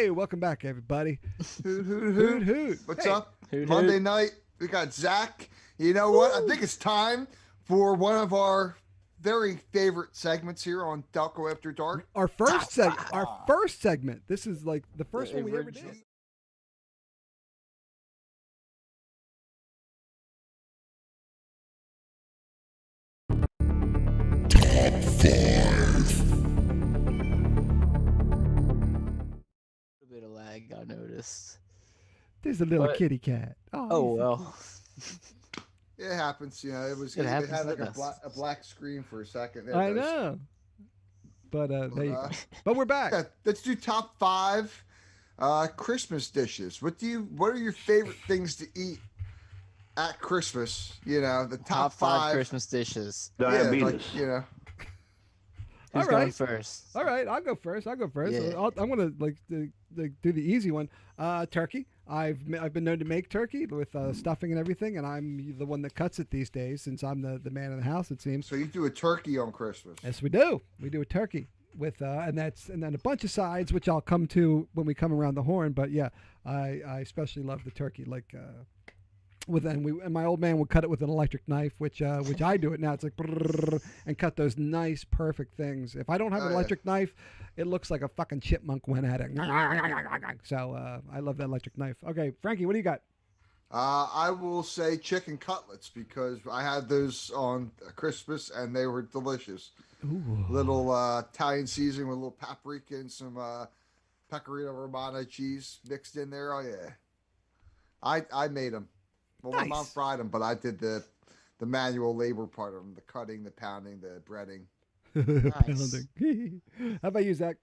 Hey, welcome back, everybody. Hoot, hoot, Hoot hoot. hoot. What's Hey, up? Hoot, Monday hoot. night, we got Zach. You know what? I think it's time for one of our very favorite segments here on Delco After Dark. Our first segment. This is like the first one we ever original. did. A bit of lag, I noticed. There's a little But- kitty cat. Oh he's- well. It happens, you know. It happens had like to us. a black screen for a second. There I it goes. know. But there you go. uh, But we're back. Yeah, let's do top 5 Christmas dishes. What are your favorite things to eat at Christmas? You know, the Top 5 Christmas dishes. Yeah, Diabetes. like, you know. Who's All going right. first? All right, I'll go first. Yeah. I'm gonna do the easy one. Turkey. I've been known to make turkey with stuffing and everything, and I'm the one that cuts it these days since I'm the man of the house. It seems. So you do a turkey on Christmas. Yes, we do. We do a turkey with and then a bunch of sides, which I'll come to when we come around the horn. But yeah, I especially love the turkey. Like and my old man would cut it with an electric knife, which I do it now. It's like brrrr, and cut those nice, perfect things. If I don't have Oh, an yeah. electric knife, it looks like a fucking chipmunk went at it. So I love that electric knife. Okay, Frankie, what do you got? I will say chicken cutlets because I had those on Christmas and they were delicious. Ooh. Little Italian seasoning with a little paprika and some pecorino romano cheese mixed in there. Oh yeah, I made them. Well, my mom Nice. fried them, but I did the manual labor part of them: the cutting, the pounding, the breading. Pounding. How about you, Zach?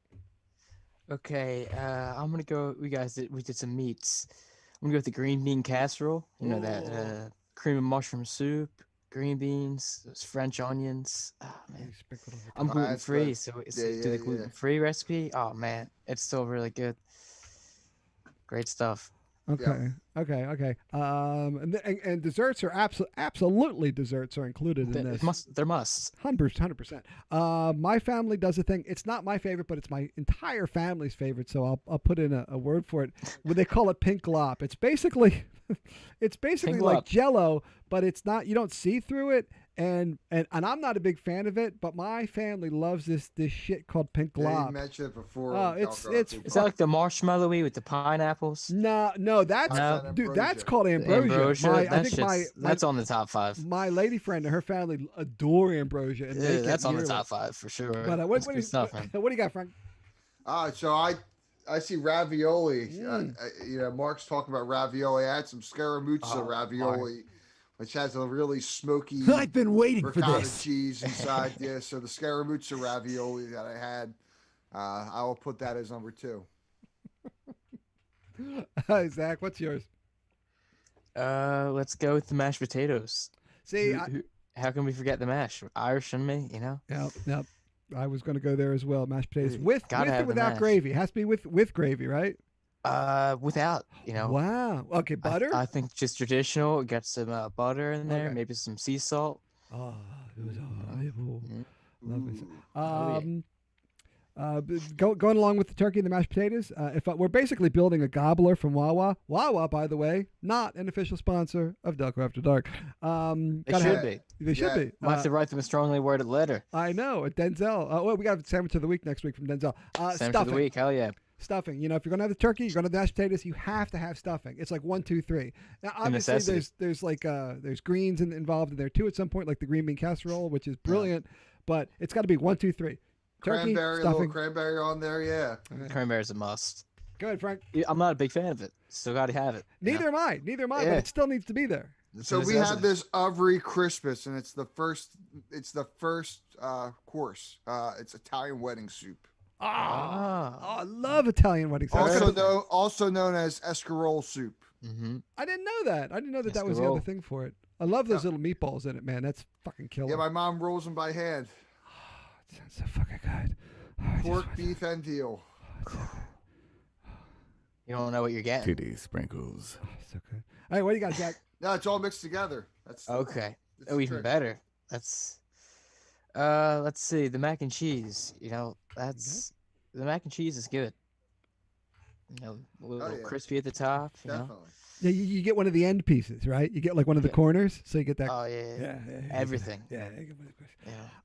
Okay, I'm gonna go. We did some meats. I'm gonna go with the green bean casserole. You know that Ooh. cream of mushroom soup, green beans, those French onions. Oh man, I'm Oh, gluten that's free, good. so Yeah, do yeah, the yeah. gluten free recipe. Oh man, it's still really good. Great stuff. Okay, okay. And desserts are absolutely desserts are included in this. They're musts. 100%. My family does a thing. It's not my favorite, but it's my entire family's favorite. So I'll put in a word for it. Well, they call it pink glop. It's basically Pink like glop. Jello, but it's not. You don't see through it. And I'm not a big fan of it, but my family loves this shit called pink Yeah, you glop. mentioned it before. Oh, on it's- Delco it's After Is Dark. that like the marshmallowy with the pineapples? No, that's No. dude. That's Ambrosia. called ambrosia. I That think my shit's- that's on the top 5. my lady friend and her family adore ambrosia. And Yeah, make it that's on the yearly. top 5 for sure. But That's what, good do stuff, man. you got, Frank? So I see ravioli. Mm. You know, Mark's talking about ravioli. I had some Scaramuccia Oh, ravioli, which has a really smoky I've been waiting for ricotta this. cheese inside. Yeah, so the Scaramuccia ravioli that I had, I will put that as number 2. Zach, what's yours? Let's go with the mashed potatoes. See, How can we forget the mash? Irish in me, you know. yep. I was going to go there as well. Mashed potatoes Dude, with gotta or have the without mash. gravy. It has to be with gravy, right? Without, you know. Wow. Okay, butter. I think just traditional. Get some butter in there, Okay. maybe some sea salt. Oh, it was horrible. Mhm. Lovely. Ooh. Oh, yeah. Going along with the turkey and the mashed potatoes, we're basically building a gobbler from Wawa. Wawa, by the way, not an official sponsor of Delco After Dark. They gotta should have- be. They should Yeah. be. Might have to write them a strongly worded letter. I know. Denzel. Well, we got a sandwich of the week next week from Denzel. Sandwich Stuffing. of the week. Hell yeah. Stuffing. You know, if you're gonna have the turkey, you're gonna have the mashed potatoes. You have to have stuffing. It's like 1, 2, 3. Now, obviously, necessity. there's like there's greens involved in there too at some point, like the green bean casserole, which is brilliant. But it's got to be 1, 2, 3. Turkey, Cranberry, a little stuffing. cranberry on there. Yeah. Cranberry's a must. Go ahead, Frank. Yeah, I'm not a big fan of it. Still got to have it. you know? Neither am I. Neither am I. But Yeah. it still needs to be there. It's So a we had necessity. this every Christmas, and it's the first course. It's Italian wedding soup, Ah. Ah. Oh, I love Italian weddings. also known as escarole soup. Mm-hmm. I didn't know that. I didn't know that was the other Escarole. thing for it. I love those little meatballs in it, man. That's fucking killer. Yeah, my mom rolls them by hand. It sounds so fucking good. Oh, I just Pork, want- beef, and veal. You don't know what you're getting. Titty sprinkles. oh, so good. All right, what do you got, Zach? No, it's all mixed together. That's Okay. that's Oh, the even trick. better. That's let's see, the mac and cheese. You know, that's the mac and cheese is good. You know, a little yeah. crispy at the top. You know? Definitely. Yeah, you get one of the end pieces, right? You get like one of the Yeah. corners, so you get that. Oh yeah, yeah, everything. Yeah.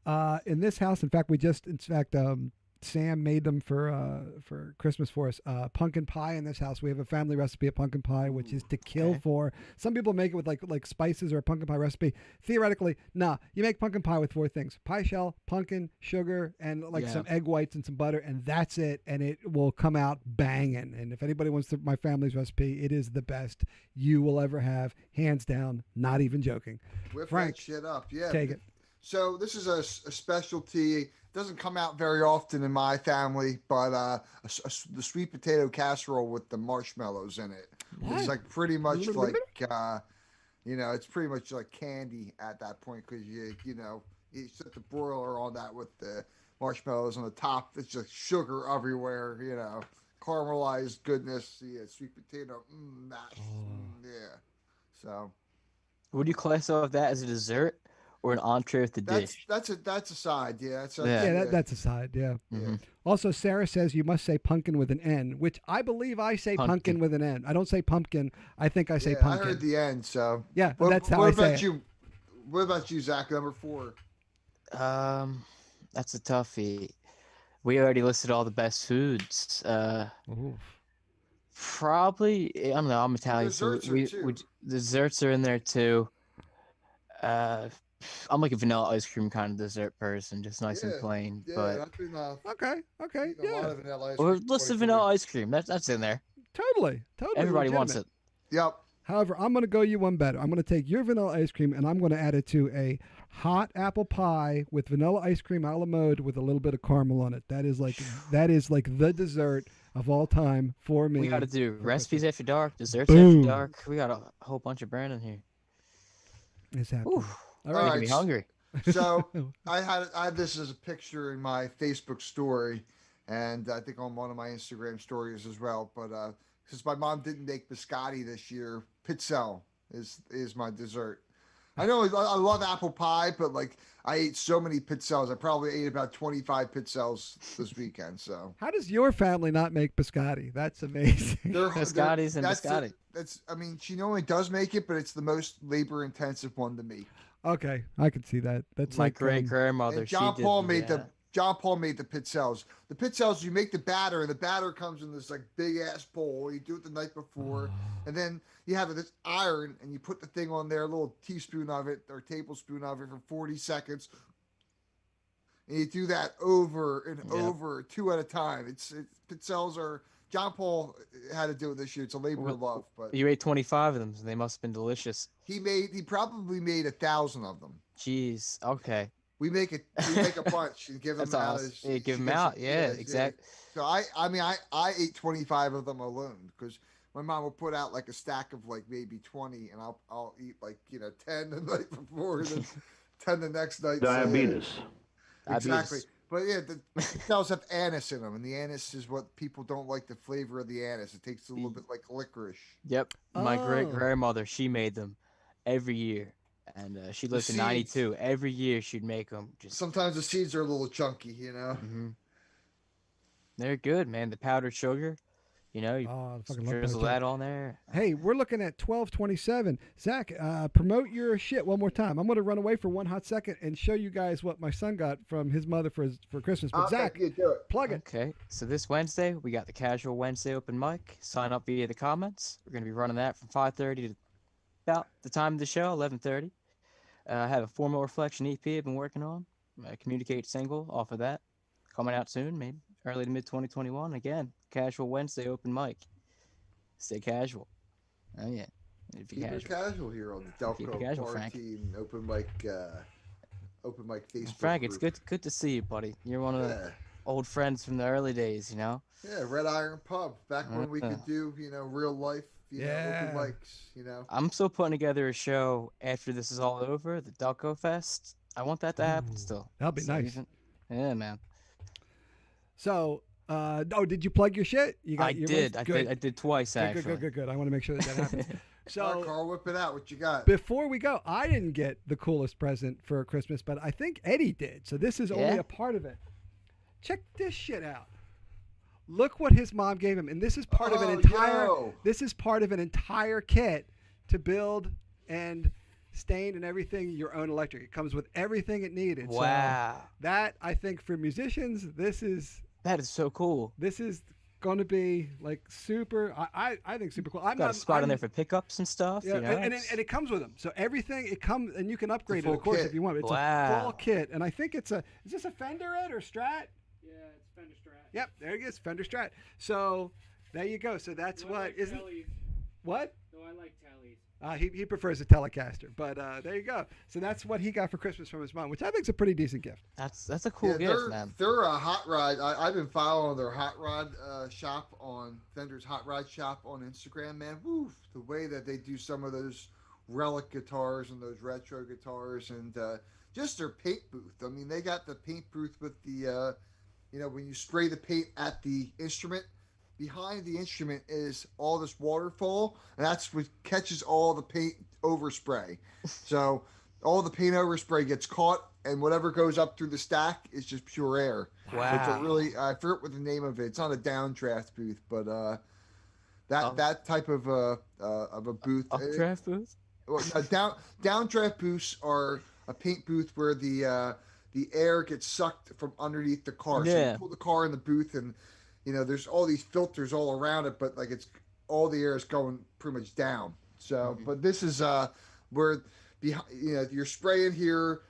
Yeah. In this house, in fact, Sam made them for Christmas for us. Pumpkin pie in this house. We have a family recipe of pumpkin pie, which is to kill Okay. for. Some people make it with like spices or a pumpkin pie recipe. Theoretically, nah. You make pumpkin pie with 4 things: pie shell, pumpkin, sugar, and like Yeah. some egg whites and some butter, and that's it. And it will come out banging. And if anybody wants my family's recipe, it is the best you will ever have, hands down. Not even joking. Whip Frank, that shit up. Yeah. take it. So this is a specialty. Doesn't come out very often in my family, but the sweet potato casserole with the marshmallows in it. What? It's like pretty much like it's pretty much like candy at that point because you set the broiler on that with the marshmallows on the top. It's just sugar everywhere. Caramelized goodness. Yeah, sweet potato. Mash. Yeah. So Would you classify that as a dessert or an entree with the dish? that's a side. Yeah. Yeah. That's a side. Yeah. Mhm. Also, Sarah says you must say pumpkin with an N, which I believe I say pumpkin with an N. I don't say pumpkin. I think I say Yeah, pumpkin. I heard the end. So Yeah, that's how I say about it. you? What about you, Zach? Number 4. That's a toughie. We already listed all the best foods. Ooh. Probably I don't know. I'm Italian, Desserts are too. desserts are in there too. I'm like a vanilla ice cream kind of dessert person, just nice and Yeah, plain. Yeah, but I've been Okay. eating a lot Yeah. of vanilla ice or cream. let's do 2020. vanilla ice cream. That's in there. Totally. Everybody wants legitimate. it. Yep. However, I'm going to go you one better. I'm going to take your vanilla ice cream and I'm going to add it to a hot apple pie with vanilla ice cream a la mode with a little bit of caramel on it. That is like the dessert of all time for me. We got to do for recipes Christmas. after dark, desserts Boom. after dark. We got a whole bunch of brand in here. It's happening. Ooh, All making right. me hungry. So I had this as a picture in my Facebook story, and I think on one of my Instagram stories as well. But since my mom didn't make biscotti this year, pizzelle is my dessert. I know I love apple pie, but like I ate so many pizzelles. I probably ate about 25 pizzelles this weekend. So How does your family not make biscotti? That's amazing. Biscottis and biscotti. I mean, she not only does make it, but it's the most labor intensive one to make. Okay, I can see that. That's My like great grandmother. And John Paul made the John Paul made the pizzelles. The pizzelles, you make the batter, and the batter comes in this like big ass bowl. You do it the night before, and then you have this iron, and you put the thing on there, a little teaspoon of it or tablespoon of it for 40 seconds, and you do that over and over, 2 at a time. Pizzelles are. John Paul had to do it this year. It's a labor of love, but You ate 25 of them, so they must have been delicious. he probably made 1,000 of them. Jeez. Okay. We make a bunch and give them That's out. awesome. Yeah, give them out. Yeah, exactly. So I ate 25 of them alone because my mom will put out like a stack of like maybe 20, and I'll eat like 10 the night before, and then 10 the next night. Diabetes. Exactly. But yeah, the pizzelles have anise in them, and the anise is what people don't like the flavor of the anise. It tastes a little bit like licorice. Yep. My great Oh. grandmother, she made them every year, and she lived to seeds. 92. Every year she'd make them. Just Sometimes the seeds are a little chunky, They're good, man. The powdered sugar, you Oh, I fucking love drizzle powdered that on there. Hey, we're looking at 12:27. Zach, promote your shit one more time. I'm going to run away for one hot second and show you guys what my son got from his mother for Christmas. But Zach, you do it. plug it. Okay, so this Wednesday we got the Casual Wednesday open mic. Sign up via the comments. We're gonna be running that from 5:30 to about the time of the show, 11:30. I have a formal reflection EP I've been working on. Communicate single off of that, coming out soon, maybe early to mid 2021. Again, Casual Wednesday open mic. Stay casual. Oh yeah, if you Keep it casual. casual here on the Keep it Delco casual, Bar Frank. Team open mic Facebook. Frank, it's group. good to see you, buddy. You're one of the Yeah. old friends from the early days, you know. Yeah, Red Iron Pub. Back when we could do, real life, Yeah. open mics, I'm still putting together a show after this is all over, the Delco Fest. I want that to happen Ooh, still. that'll be So nice. Yeah, man. So, did you plug your shit? You I your did. ones? I did. I did twice Good, actually. good. I want to make sure that happens. So, So, Carl, whip it out. What you got? before we go, I didn't get the coolest present for Christmas, but I think Eddie did. So this is only Yeah? a part of it. Check this shit out. Look what his mom gave him, and this is part of an Oh, entire. yo. This is part of an entire kit to build and stain and everything your own electric. It comes with everything it needed. So Wow. that I think for musicians, this is So cool. going to be like super. I think super cool. I'm Got not, a spot I'm, in there for pickups and stuff. Yeah, you know? and it comes with them. So everything it comes, and you can upgrade it, full of course, kit. if you want. It's a Wow. full kit, and I think it's a. Is this a Fender Ed or Strat? Yeah, it's Fender Strat. Yep, there it is, Fender Strat. So there you go. So that's Though I what like isn't Tellies. what. Though I like Tellies. He prefers a Telecaster, but there you go. So that's what he got for Christmas from his mom, which I think is a pretty decent gift. That's a cool gift, man. They're a hot rod. I've been following their hot rod shop on Fender's hot rod shop on Instagram, man. Woo, the way that they do some of those relic guitars and those retro guitars, and just their paint booth. I mean, they got the paint booth with the, when you spray the paint at the instrument. Behind the instrument is all this waterfall, and that's what catches all the paint overspray. So all the paint overspray gets caught, and whatever goes up through the stack is just pure air. Wow. So it's a really, I forget what the name of it. It's not a downdraft booth, but that type of a booth. Updraft booth? Well, no, downdraft booths are a paint booth where the air gets sucked from underneath the car. So Yeah. you pull the car in the booth, and there's all these filters all around it, but like it's all the air is going pretty much down. So, but this is where you're spraying here,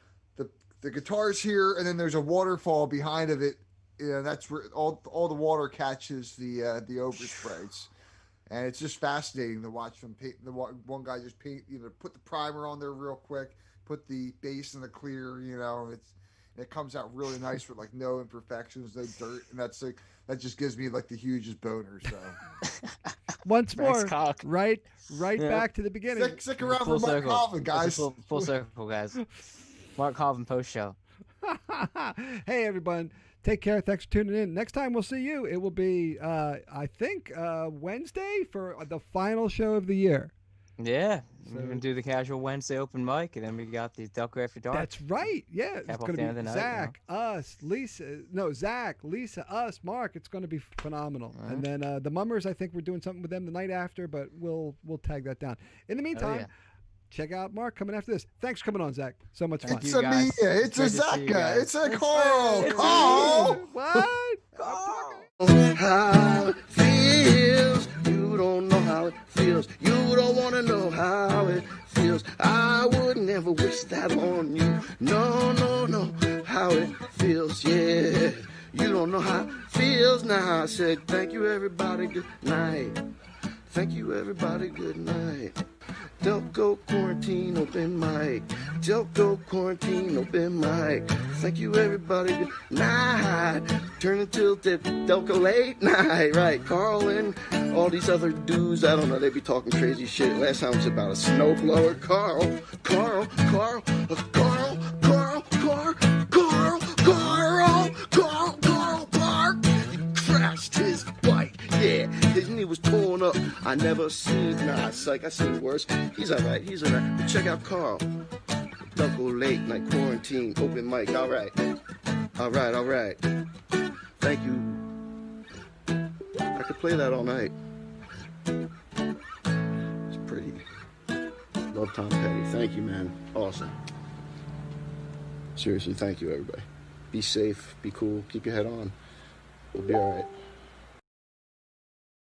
the guitar's here, and then there's a waterfall behind of it. That's where all the water catches the oversprays. And it's just fascinating to watch them paint. One guy just put the primer on there real quick, put the base in the clear. It comes out really nice with like no imperfections, no dirt, and that just gives me like the hugest boner. So Once Thanks, more, Cock. right Yeah. back to the beginning. stick around Full for Mark circle. Calvin, That's a guys. Full circle, guys. Mark Calvin post show. Hey everyone, take care. Thanks for tuning in. Next time we'll see you. It will be I think Wednesday for the final show of the year. Yeah. So- We're going to do the casual Wednesday open mic, and then we got the Delco After Dark. That's right. Yeah, it's Cap off going the end to of be the night, Zach, us, Lisa. No, Zach, Lisa, us, Mark. It's going to be phenomenal. All right. And then the Mummers. I think we're doing something with them the night after, but we'll tag that down. In the meantime, yeah. check out Mark coming after this. Thanks for coming on, Zach. So much fun. Thank It's you, a guys. Mia. It's a Great to see you Zaka. guys. It's a Carl. It's a Carl. What? How it feels, you don't know how it feels. You don't want to know how it feels. I would never wish that on you. No, no, no. How it feels, yeah. You don't know how it feels. Now I said, thank you, everybody. Good night. Thank you, everybody. Good night. Delco Quarantine Open Mic. Delco Quarantine Open Mic. Thank you, everybody. Good night. Turn until the Delco late night. Right. Carl and all these other dudes, I don't know, they be talking crazy shit. Last time it was about a snowblower. Carl. He crashed his bike. Yeah, his knee was pulling up. I never seen, psych, I seen worse. He's alright. But check out Carl. Delco late night quarantine open mic. Alright. Thank you. I could play that all night. It's pretty. Love Tom Petty. Thank you, man. Awesome. Seriously, thank you, everybody. Be safe, be cool, keep your head on. We'll be alright.